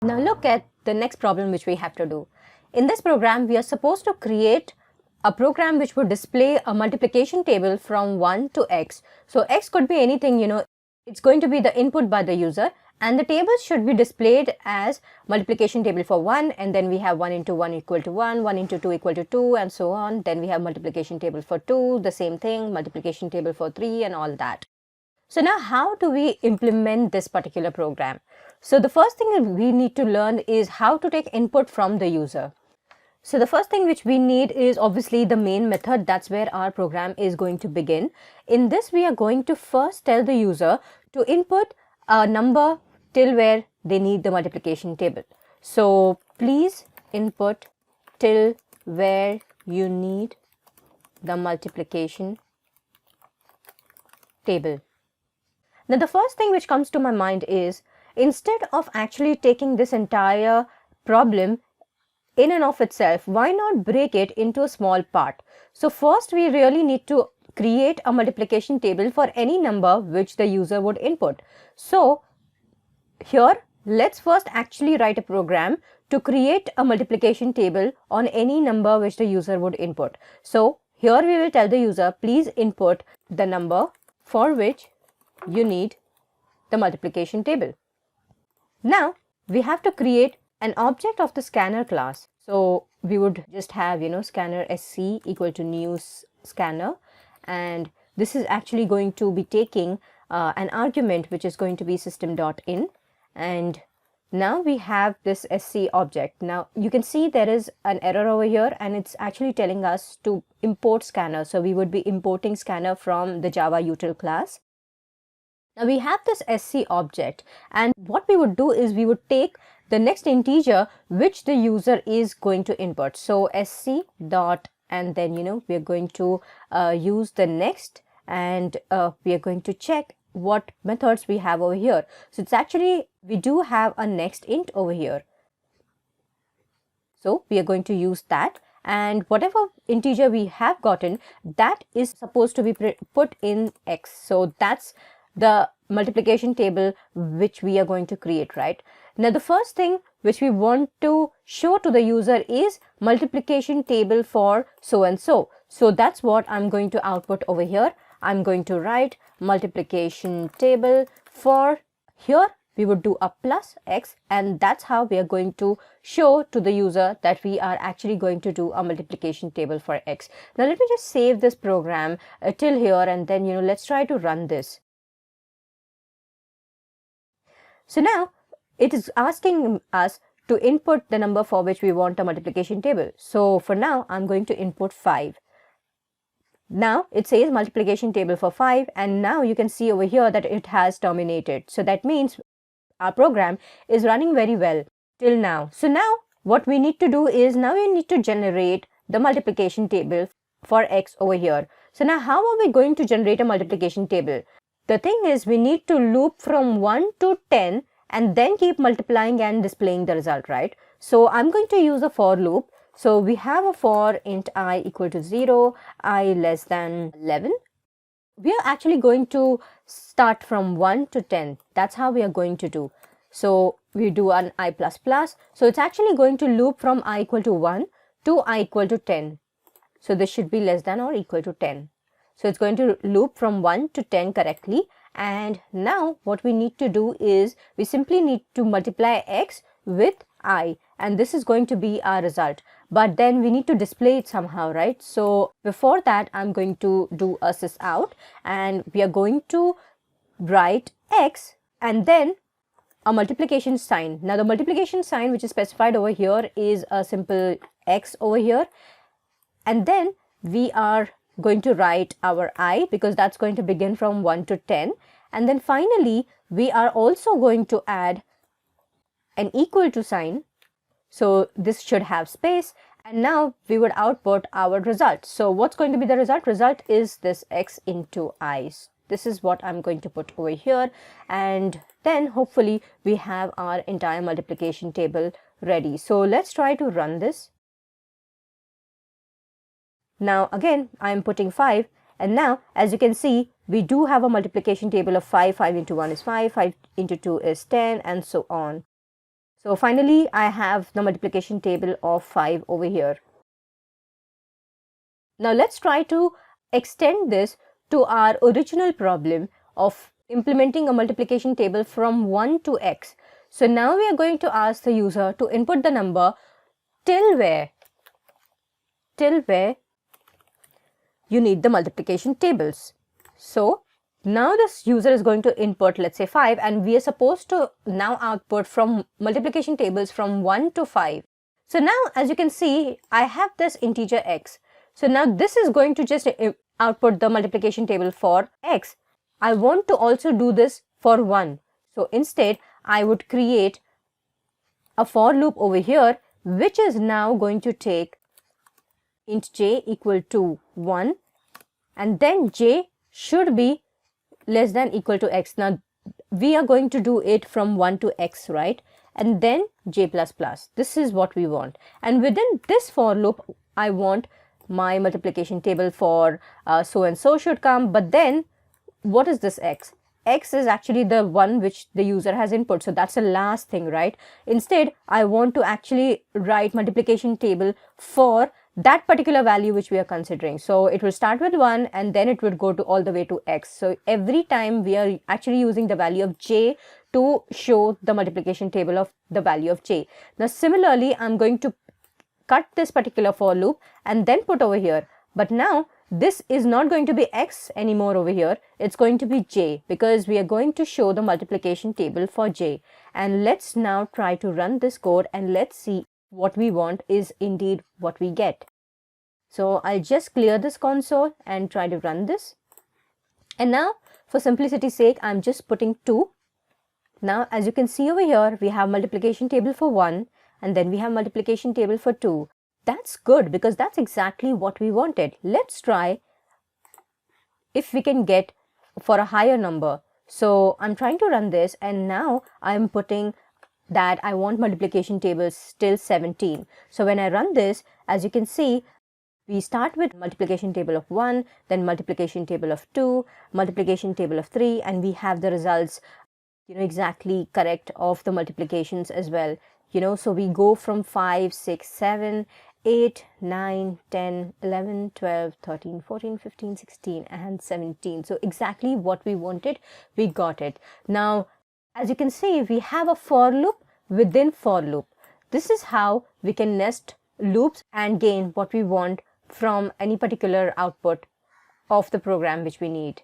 Now look at the next problem which we have to do. In this program, we are supposed to create a program which would display a multiplication table from 1 to x. So x could be anything, it's going to be the input by the user, and the tables should be displayed as multiplication table for 1, and then we have 1 into 1 equal to 1, 1 into 2 equal to 2, and so on. Then we have multiplication table for 2, the same thing, multiplication table for 3, and all that. So now how do we implement this particular program? So the first thing that we need to learn is how to take input from the user. So the first thing which we need is obviously the main method. That's where our program is going to begin. In this, we are going to first tell the user to input a number till where they need the multiplication table. So please input till where you need the multiplication table. Now the first thing which comes to my mind is, instead of actually taking this entire problem in and of itself, why not break it into a small part? So first we really need to create a multiplication table for any number which the user would input. So here, let's first actually write a program to create a multiplication table on any number which the user would input. So here we will tell the user, please input the number for which you need the multiplication table. Now we have to create an object of the scanner class. So we would just have, scanner sc equal to new scanner, and this is actually going to be taking an argument which is going to be system.in, and now we have this sc object. Now you can see there is an error over here, and it's actually telling us to import scanner. So we would be importing scanner from the Java util class. Now we have this sc object, and what we would do is we would take the next integer which the user is going to input. So sc dot, and then we are going to use the next, and we are going to check what methods we have over here. So it's actually, we do have a next int over here. So we are going to use that, and whatever integer we have gotten, that is supposed to be put in x. So that's the multiplication table which we are going to create, right? Now the first thing which we want to show to the user is multiplication table for so and so. So that's what I'm going to output over here. I'm going to write multiplication table for, here we would do a plus x, and that's how we are going to show to the user that we are actually going to do a multiplication table for x. Now let me just save this program till here, and then let's try to run this. So now it is asking us to input the number for which we want a multiplication table. So for now, I'm going to input 5. Now it says multiplication table for 5, and now you can see over here that it has terminated. So that means our program is running very well till now. So now what we need to do is, now we need to generate the multiplication table for x over here. So now how are we going to generate a multiplication table? The thing is, we need to loop from 1 to 10 and then keep multiplying and displaying the result, right? So I'm going to use a for loop. So we have a for int I equal to 0, I less than 11. We are actually going to start from 1 to 10. That's how we are going to do. So we do an I++. So it's actually going to loop from I equal to 1 to I equal to 10. So this should be less than or equal to 10. So it's going to loop from 1 to 10 correctly. And now what we need to do is, we simply need to multiply x with I, and this is going to be our result. But then we need to display it somehow, right? So before that, I'm going to do a sysout, and we are going to write x and then a multiplication sign. Now the multiplication sign which is specified over here is a simple x over here, and then we are going to write our I, because that's going to begin from 1 to 10, and then finally we are also going to add an equal to sign. So this should have space, and now we would output our result. So what's going to be the result? Result is this x into I. This is what I'm going to put over here, and then hopefully we have our entire multiplication table ready. So let's try to run this. Now again, I'm putting 5, and now as you can see, we do have a multiplication table of 5. 5 into 1 is 5, 5 into 2 is 10, and so on. So finally, I have the multiplication table of 5 over here. Now let's try to extend this to our original problem of implementing a multiplication table from 1 to x. So now we are going to ask the user to input the number till where you need the multiplication tables. So now this user is going to input, let's say 5, and we are supposed to now output from multiplication tables from 1 to 5. So now, as you can see, I have this integer x. So now this is going to just output the multiplication table for x. I want to also do this for 1. So instead, I would create a for loop over here, which is now going to take int j equal to 1, and then j should be less than equal to x. Now we are going to do it from 1 to x, right? And then j plus plus. This is what we want. And within this for loop, I want my multiplication table for so and so should come. But then what is this x? X is actually the one which the user has input. So that's the last thing, right? Instead, I want to actually write multiplication table for that particular value which we are considering. So it will start with 1 and then it would go to all the way to x. So every time we are actually using the value of j to show the multiplication table of the value of j. Now similarly, I'm going to cut this particular for loop and then put over here. But now this is not going to be x anymore over here. It's going to be j, because we are going to show the multiplication table for j. And let's now try to run this code and let's see what we want is indeed what we get. So I'll just clear this console and try to run this. And now for simplicity's sake, I'm just putting 2. Now as you can see over here, we have multiplication table for 1 and then we have multiplication table for 2. That's good because that's exactly what we wanted. Let's try if we can get for a higher number. So I'm trying to run this and now I'm putting that I want multiplication tables till 17. So when I run this, as you can see, we start with multiplication table of 1, then multiplication table of 2, multiplication table of 3, and we have the results, exactly correct of the multiplications as well. So we go from 5, 6, 7, 8, 9, 10, 11, 12, 13, 14, 15, 16 and 17. So exactly what we wanted, we got it. Now, as you can see, we have a for loop within for loop. This is how we can nest loops and gain what we want from any particular output of the program which we need.